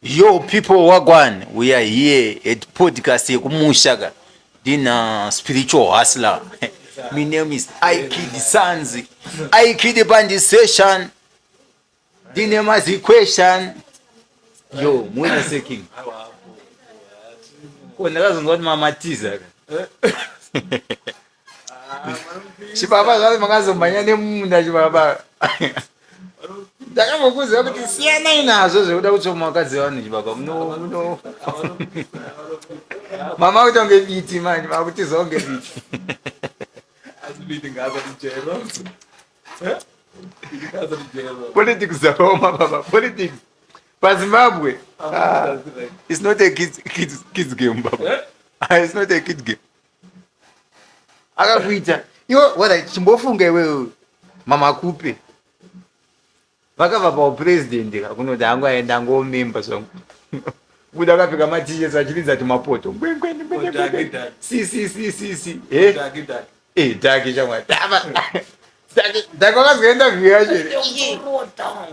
Yo, people, wagwan, we are here at podcast Yekumushaga. Dina spiritual hustler. My name is Aikid Sanzi. Aikid Bandi Session. The name is Equation. Yo, mwena seking. Unakazi ngoti mama teaser. Chibaba zali makazomanya nemunda chibaba. Ndakamukuziva kuti siyanai nazvo zvekuda kutsoma wakadzi wanu chibaba muno mama kutonge biti manje makutizawo ngebiti politics zakaoma baba politics pazimbabwe it's not a kids game baba it's not a kid game akakuita iwo wada chimbofunga iwewe mama kupe vakabva paupurezidendi kunoti hangu aenda angomemba zvangu kuda akapfeka matisheti achiridza timapoto dhaki chamwa dhaki wakazoenda vhiyo yacho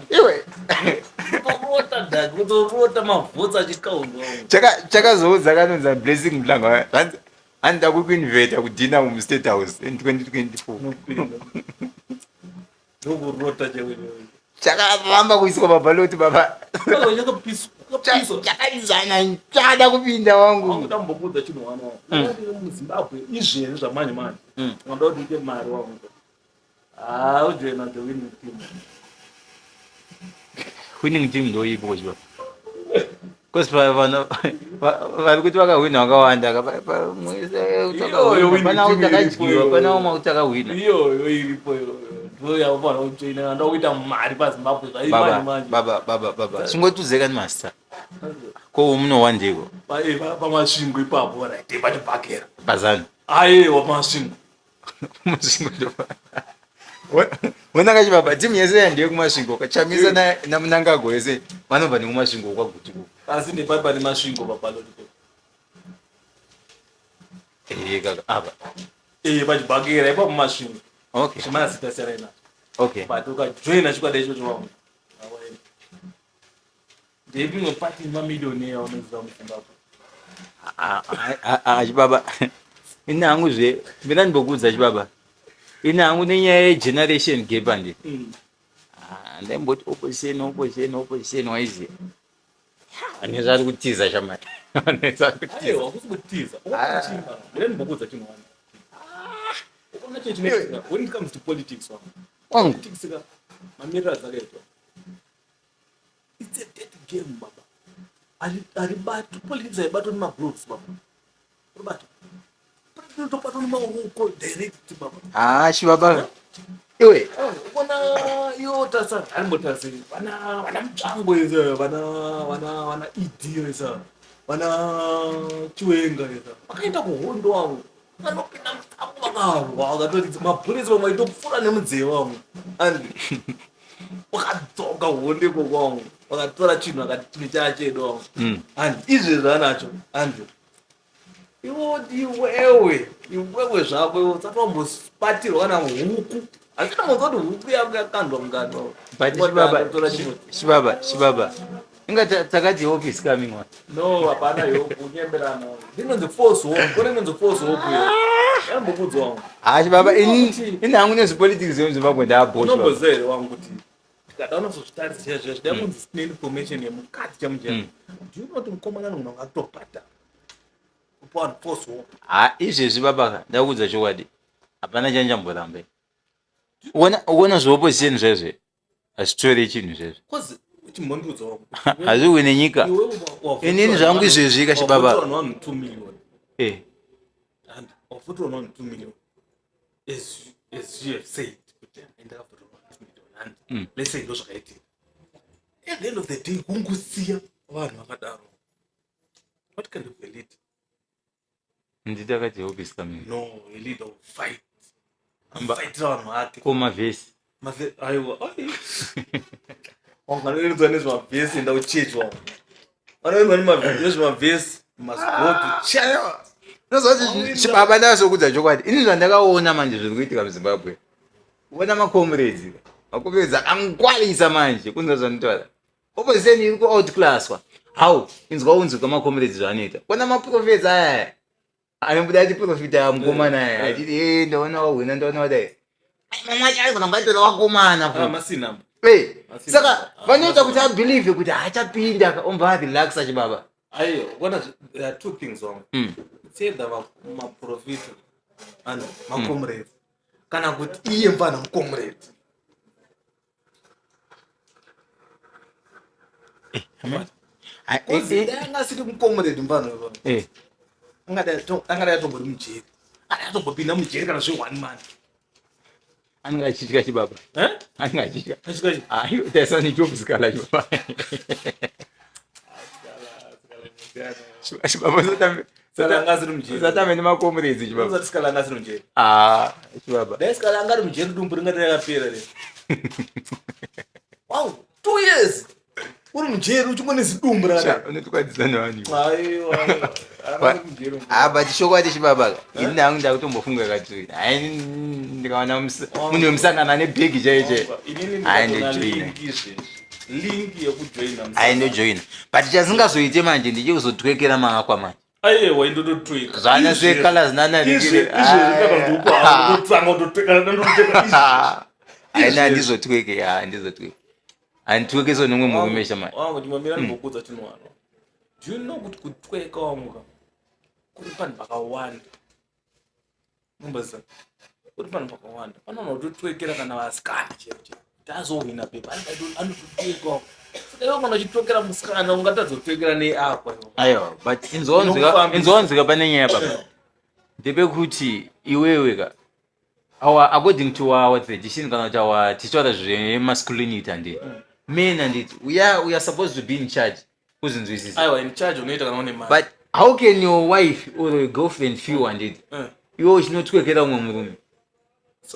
iwe chakazoudza kanonza blessing mlanga handida kukuinveta kudhina mumustate house in 2024 chakaramba kuiswa mabhaloti baba chakaizana chada kupinda wangu tambokudza chinhu wana muzimbabwe izveni zvamanje manje wanda kuti uite mari wangu ujoina the winning team ndoipo chiva kosi vanhu vari kuti vakahwina vakawanda pana utakadyiwa pana uma utakahwina iyoyo iripo ndoyavana ujoina anda kuita mari pazimbabwe baba chingotuzeka nemasta ko munowandiko pamasvingo ipapo raite pachibhakera pazano aiwa pamasvingo wonaka chibaba timu yese yandiye kumasvingo kachamisa namunangago yese vanobva nekumasvingo kwagutiko asi nepari pane masvingo papalotiko kaka apa pachibhakera ipapo masvingo okay zvemazita seraina okay but ukajoina chikwada ichocho wangu ndepimwe pati mamilioneya unoziva muzimbabwe chibaba ine hangu zve mbira ndimbokuudza chibaba ine hangu nenyaya yegeneration gap andi ndaimboti opposition waiziya anezva ari kutiza chamai wakusingutiza ndira ndimbokuudza chinhu wani when it comes to politics wangu politics mamiriro dzakaitwa it's a dead game baba aribati politics aibatwa nemagloves baba uribata politics inotobatwa nemaoko direct baba chibaba iwe ukona iyo tasa arimbotasiri vana mutsvango yesa vana idi yesa vana chiwenga yesa vakaenda kuhondo wangu vanopinda mutambo vakarwa vakatoti mapurisi vamwe aitopfuura nemudzee wangu andi wakadzoka hondo ikoko wangu vakatora chinhu vakati chine chachedu wangu andi izvezvi anacho andi iwoti iwewe zvako iwo usati wambospatirwa kana huku asi tamozoti huku yako yakandwa mungano chibaba inga takati hope is coming one no hapana hope unyemberana inonzi force hope kone inonzi force hope yambokudzwa wangu chibaba ini hangu nezvepolitics yemuzimbabwe ndaabosha unombozere wangu kuti tikada unozozvitarisa izvezvo dakunzi sine information yemukati chemujena do you know kuti mukomana munhu angakutobhata kupa vanhu force hope izvezvi baba ndakuudza chokwadi hapana chanichamboramba uona zveopposition zvezve hazvitorei chinhu zvezvo chimhondudzo wangu hazvi wine nyika inini zvangu izvezvi kachibaba vanhu 2 million and wafutirwa vanhu 2 million as you have said kuti ndakavhutirwa 2 million and let's say ndo zvakaitika at the end of the day kungusiya vanhu vakadaro what kind of a lead nditakati hope is coming no a lead of fight fightra vanhu vake komavhesi aiwa wanganoedzwa nezvemavhesi enda kuchechwa vanoedzwa nezvemavhesi mazgodu chaiwa nozoti chibaba ndazokudza chokwadi ini zvandakaona manje zviri kuitika muzimbabwe ona macomrades makomrades akangwalisa manje kunza zvanotaura opposite iri ku outclass kwa how inzwa unzwa ma comrades zvaneta kona ma prophets aya anobuda chiprofita mukomana aya achiti ndaona wahwina ndaona wadai mama chaiko ndangatora wakomana masina saka vanoita kuti abelieve kuti achapinda omba relaxa chibaba ayo what are two things wrong say the ma profit and ma comrades kana kuti iye mfana mcomrade angasiri mcomrade mfana angada yatombori mujeri atombopinda mujeri kana zve1 month angachitya chibaba angachitya ayo tasani jobskala chibaba chibaba satame nemakomrades chibaba skalangasiri mujeri chibaba daiskalangari mujeri dumbu ringati rakapera re wow 2 years uri mujeri uchingone zidumbu rakaunotikwadzisa nevanu but chokwadi chibaba ini ndangu ndakutombofunga kati hai ndikaona munhu wemusangana nebhegi chaiche aindojoina but chazingazoite manje ndichikuzotwekera maakwa manje aiwa indototweka zvana sekala zinananikire aina handizotweke handizotweke handitwekeso nomwe murumesha manje ndimamira ndimbokuudza chinhu ano do you know kuti kutweka wamuka kuri panhu pakawanda nombaziva kuri panhu pakawanda panoona kutotwekera kana vasikana chete kuti azohwina pepa anototwekawo saka ivo kana uchitwekera musikana ungatadzotwekera neakwa aiwa but inzonzika pane nyaya baba ndepekuti iwewe ka according to our tradition kana kuti our tichitaura zvemasculinity handiti men handiti we are supposed to be in charge kuzinzwisisa aiwa in charge unoita kana une mari but how can your wife or your girlfriend feel handiti iwe uchinotwekera umwe murume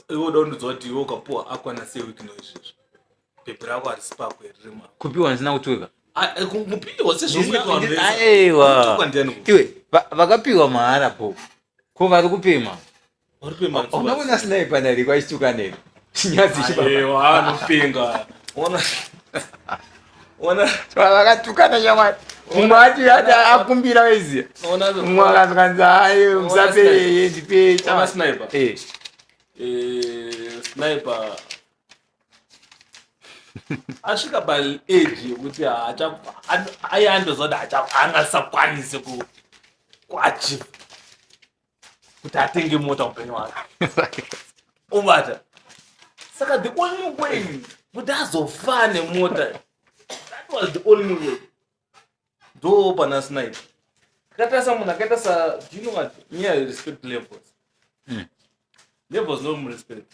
iwe uda kundidzwa kuti iwe ukapuwa akwana sei wikino izvizvi pepe rako harisi pako ririma kupiwa ndisina kutweka mupiwa aiwa iwe vakapiwa mahara po ko vari kupema unaona sniper nari kwaituka neri chinyadzi chibaba anopenga ona vakatukana nyamari umwe ati akumbira weziya umwe akazvanzi ayo musapeye ndipei sniper sniper asvika paage yekuti aiandozva kuti angasakwanisi kuachieve kuti atenge mota upenyu hwake ubata saka the only way kuti azofa nemota that was the only way ndo pana sniper katarisa munhu akaita do you know what nyaya respect levels levels no respect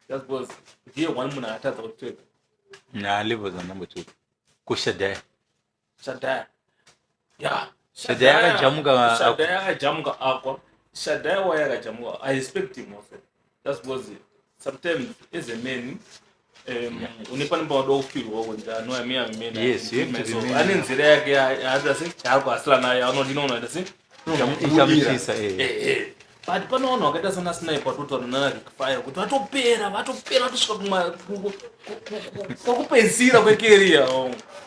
just because ndiye one munhu akatadza kutweka levels anambotuka kushadhaya shadhaya akajamuka akwa shadhaya waya akajamuka I respect him also just because sometimes as a man unepanamba wada kufirwa kuti anoya miya mimene ane nzira yake yaakasila nayo anodinoona sei ichamutisa but panoona wakaita sana sniper totaura nana rikfire kuti vatopera vatosvika kwakupedzisira kwekeria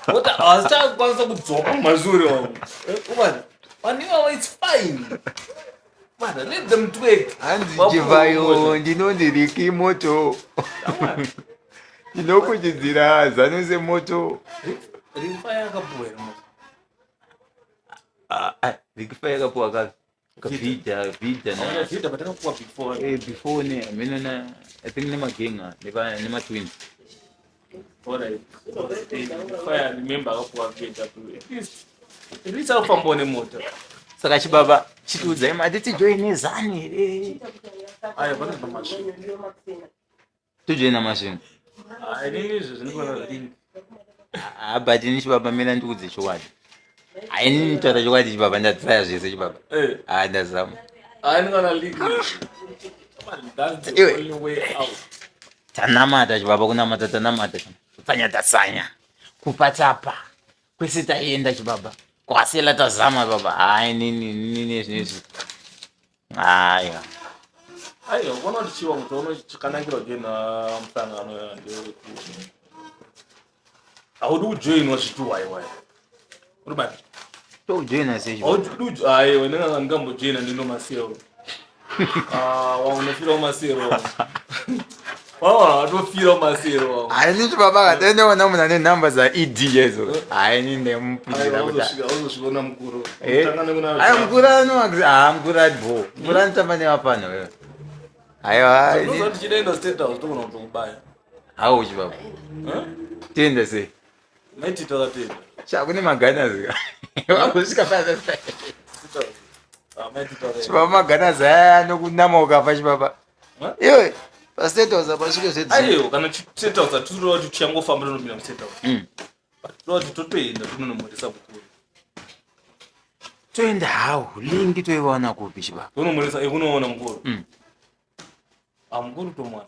kuti hasichakwanisa kudzoka mumashure ubata paniwawo its fine but let them twek hanzichivayo ndinondiriki moto ndinokuchidzira zano semoto rikfire akapuwa rikfire akapuwa kavi Vida patakapuwa before ne amena I think nemagenga nema twins alright fire remember akapuwa vida at least akufamba nemoto saka chibaba chitiudzai mati tijoine zani aya pane mashini tojoina mashini inizvo zvinofana link but ini chibaba mena ndikuudze chokwadi haini nitaura chokwadi chibaba ndatsaya zvese chibaba ndazama ndingana link that's the only way out tanamata chibaba kunamata tanamata kutsanya tasanya kupatapa kwese taenda chibaba kwasela tazama baba hai nini zvinezvi haya aiwa vona kuti chiwa kuti unochikanakirwa jena musangano ndewekuti audi kujoinwa zvitu waiwai uri bati tojoina sei hayi wena ndingambojoina ndinomasero waunofira umasero watofira umasero hayi nichi baba katendeona munhu ane nhamba zaed yezo hayi nindemupindira uzosvikona mukuru hayi mukuru anoa mukuru adibo mukuru anotamba nevapano aiwa tichidaenda state house togona kutokubaya hauchi baba tienda sei maiti takatenda chakune maganazika wakusvika chibaba maganasi aya anokunama ukafa chibaba iwe pastate house apasvike zvaiyo kana state house atirova kuti tichangofamba tonopinda mustate house tirova kuti totoenda tononomhoresa mukuru toenda hau lingi toivaona kupi chibaba tonomhoresa kunoona mukuru mukuru tomwana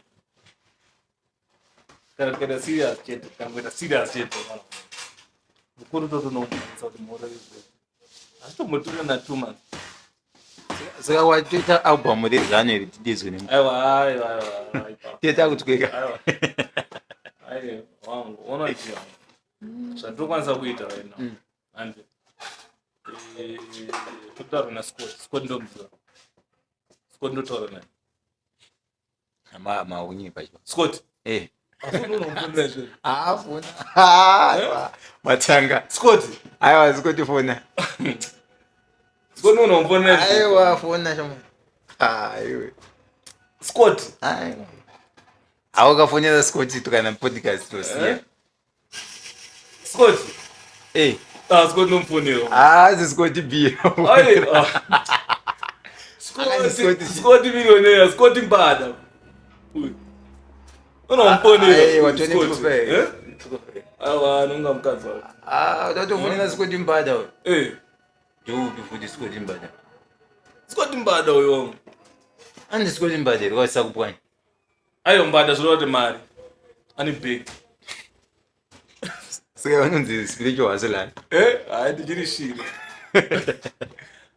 kana kuenda serious chete kana kuenda serious chete mukuru totonomhoresa kuti mhoro asi tombotora na 2 months saka watoita album rezano iri tidezwe aiwa tieta kutyeka aiwa wangu unoitia zvatokwanisa kuita right now and totaura naScott ndomziva Scott ndotaura naye maunyi pacho Scott afuna matanga Scott aiwa Scott fona Scott unomfona aiwa fona shoma aiwe Scott aiwa awakafonera Scott tukana podcast tosiya Scott Scott nomfonera Scott B Scott millionaire Scott mbada unomfonera awa nonga mukadzi wako utatofonera Scott mbada ndoupi futi Scott mbada Scott mbada uyo wangu andi Scott mbada rikawasisa kupwanya ayo mbada zvorova kuti mari ane big saka vanonzi spiritual hustler hayi tichiri shiri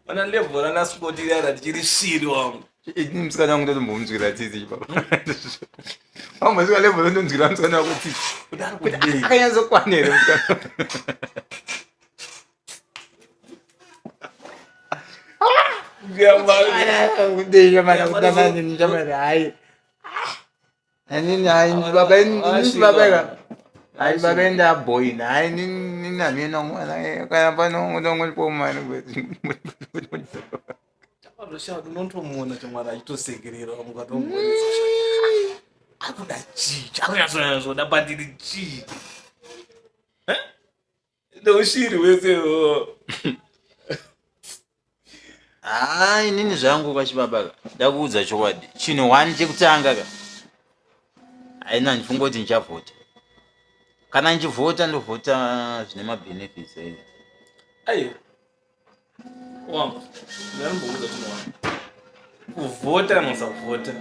mana level rana Scott riyana tichiri shiri wangu musikana wangu totombomuzwira tsitsi chibaba wambosvika level rondonzwira musikana wako tsitsi kuti akanyatsokwani here musikana hayi hayi baba ndaboyina hayi ninamina mwana kana panongonongolipomani unontomuona chamwari achitosekerera mukatomuonesa akuda chii chakunyatsoda pandiri chii ndoushiri wese hayi nini zvangu kwachibaba ndakuudza chokwadi chinhu 1 chekutanga ka haina ndifungoti ndichavhota kana ndichivhota ndovhota zvine mabenefits aizi aiyo wangu ndanimbouza chinhu kuvhota musavhota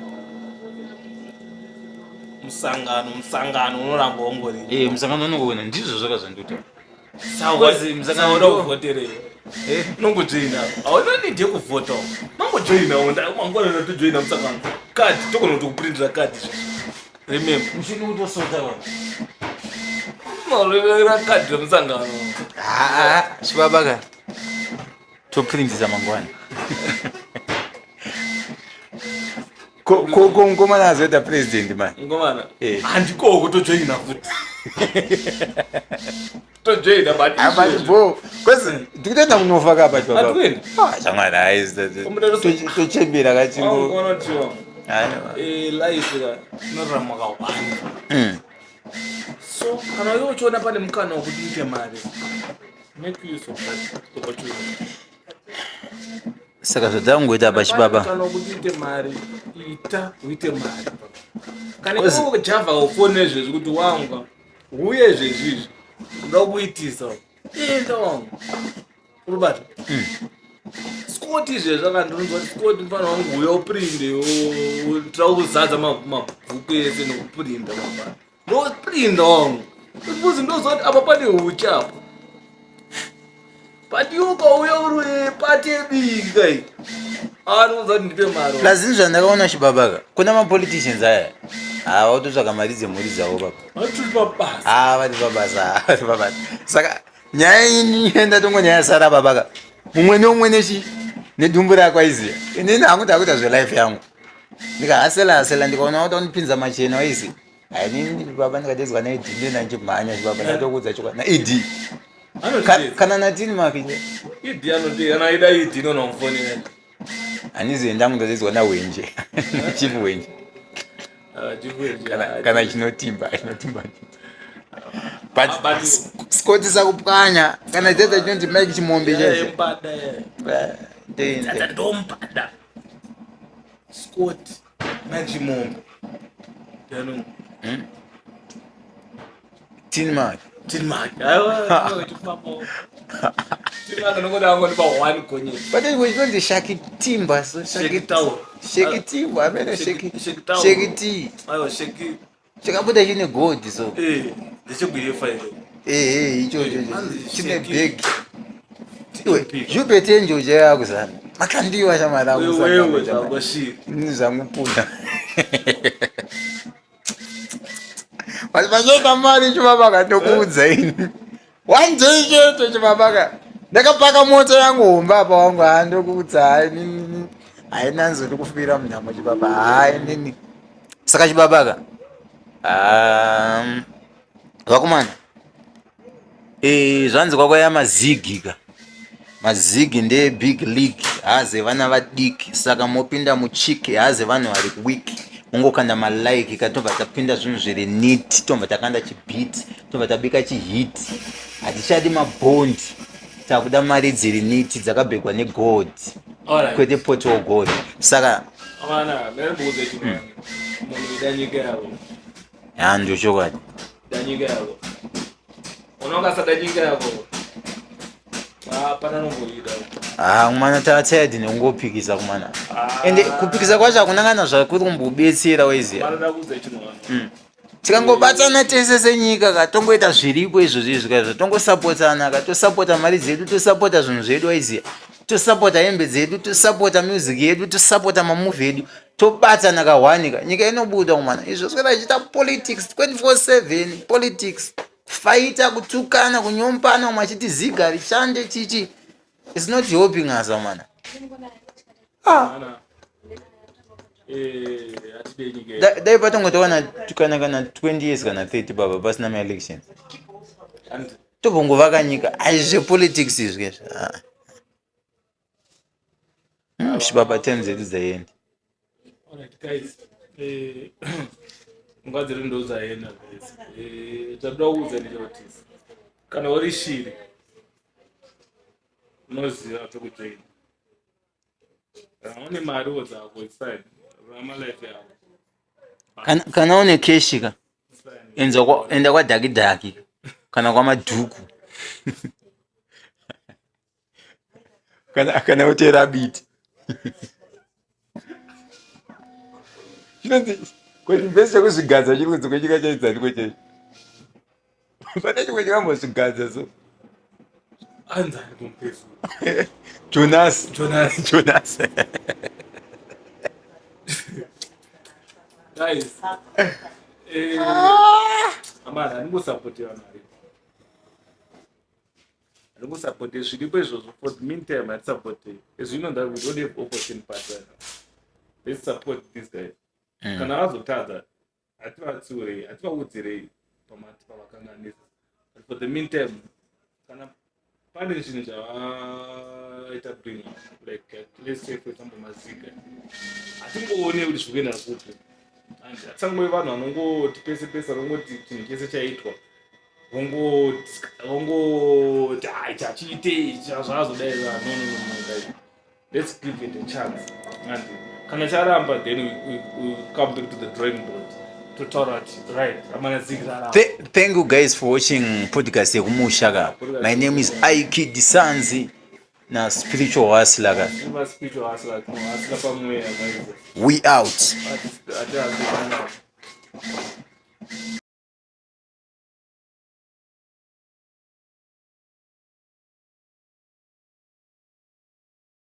musangano unoramba ongoriri musangano unongoona ndizvo zvakazvanduta sauda kuvhoterei unongojoina haunonidhe kuvhota mangojoina mangwanana tojoina musangano kadi togona kuti kuprindira kadi remember muchini kutosota marevera kadi remusangano chibabaka toprindisa mangwana ngomana azoita president man ngomana handikoko tojoina futi tojoina bo kwezi ndikutoenda kunofa kapa chamwana tochembera kachingo life inorarama makawanda so kana iwe uchiona pane mukana wokuti uite mari make use of that opportunity saka zvatangoita pachibaba kana wokuti uite mari ita uite mari kana iwe java ufone zvezvi kuti wanga uye zvezvizvi uda kuitisa enda wangu urubata Scott izvezvi akandinonzwa kuti Scott mufana wangu uya uprinde tira kuzadza mabhuku ese nokuprinda mabaa ndoprinda wangu kuzi ndozoti apa pane uchapo patiukauya uri patebika anoudza kuti ndipe mari lazini zvandakaona chibabaka kuna mapoliticians aya Watotsvaga mari dzemhuri dzavo baba. Vatiri pabasa. Vari pabasa, vari pabasa. Saka nyaya ini enda tongonyaya sara babaka. Mumwe neumwe nedhumbu rako aiziya. Inini hangu ndakuita zvelife yangu. Ndikahasela ndikaona kuti unipinza machena waizi. Inini baba ndikatedzwa naID ndinanchimhanya baba ndatokuudza chokwa naID. Kana natini mapinja. ID anoti kana ida ID inonomfonera. Anizi ndangu ndatedzwa naWenje. Chifu Wenje. Kana chinotimba. But Scott sakupwanya kana tete chinoti Mike Chimombe chese. Tata ndompada. Scott Mike Chimombe. Yano. Tin Mark. Aiwa, chipamo. Timanga nongoda wangu ni pa 1 konye. But it was the Shaki Timba, so Shaki Timba, I mean Shaki T. Aiwa, Shaki. Chakabuda chine gold so. Ndichikuyefa ile. Icho chine big. Jupete njoje yako sana. Makandiwa chama la kusa. Wewe zagoshi. Nizamupunda. Walipanyeka mali chibabaka tokuudza ini. One day cheto chibabaka. Ndakapaka moto yangu humba apa wangu ndokuudza ini. Haina nzoti kufira munhamo chibaba. Hai nini. Saka chibabaka. Vakomana. Zvanzi kwakwaya mazigi ka. Mazigi ndeye big league. Haze vana vadiki. Saka mopinda muchiki. Haze vanhu vari wiki. Ungokanda malike katobva tapinda zvinhu zviri neat. Tobva takanda chibit. Tobva tabika chihit. Hatichadi mabondi. Takuda mari dziri neat dzakabhekwa negold. Kwete poto gold. Saka amana merbuze chimwana. Munhu idanyika yavo. Ndio chokwadi. Danyika yavo. Unonga sadanyika yavo. Pana nomboida. Mwana tatsedi ngopikisa kumana. Ende kupikisa kwacho akunangana zvakuri kumbobetsera weziya. Mana ndakuze chimwana. Tikangobatsana tese senyika katongoita zviripo izvozvi zvikaizvo tongosapotana katosapota mari dzedu tosapota zvinhu zvedu waiziya tosapota hembe dzedu tosapota music yedu tosapota mamuvi edu tobatsana kawanika nyika inobuda kumana izvo zvikaita chiita politics 24/7 politics fighter kutukana kunyompana machiti ziga rishande chichi it's not helping us mana. Dai patongotowana kana 20 years kana 30 baba pasina ma elections tobongovaka nyika aizve politics izvi shibaba terms edu dzaenda. Alright guys, ngadziri ndo dzaenda guys. Takuda kuudza ndechotisa kana uri shiri unoziva pekujoina une mari dzako fine rama life yako kana une keshi ka enda kwadhakidhaki kana kwamadhuku kana utera biti chinonzi kuti mbese chekuzvigadza chiri kunzi kwechika chaidzani kwechechi pane chimwe chikambozvigadza so anzani kumpefu Jonas. Guys, amana ndingosapotiwa nayo. Ndingosapoti zviripo izvozvo for the meantime hatisapoti. As you know that we don't have opposition party. Let's support this guy. Kana azotadza hativatsiurei, hativaudzirei pamati pavakanganisa. But for the meantime, kana pane chinhu chavaita bring like let's say for example mazika hatingoone kuti zvikuenda kupi and hatisangove vanhu vanongoti pese pese vanongoti chinhu chese chaitwa vongoti chachiite zvazodai no guys, let's give it a chance and kana charamba then we come back to the drawing board to Torah, right? Thank you guys for watching podcast yekumusha. My name is Aiki Disanzi na spiritual hustler. We out.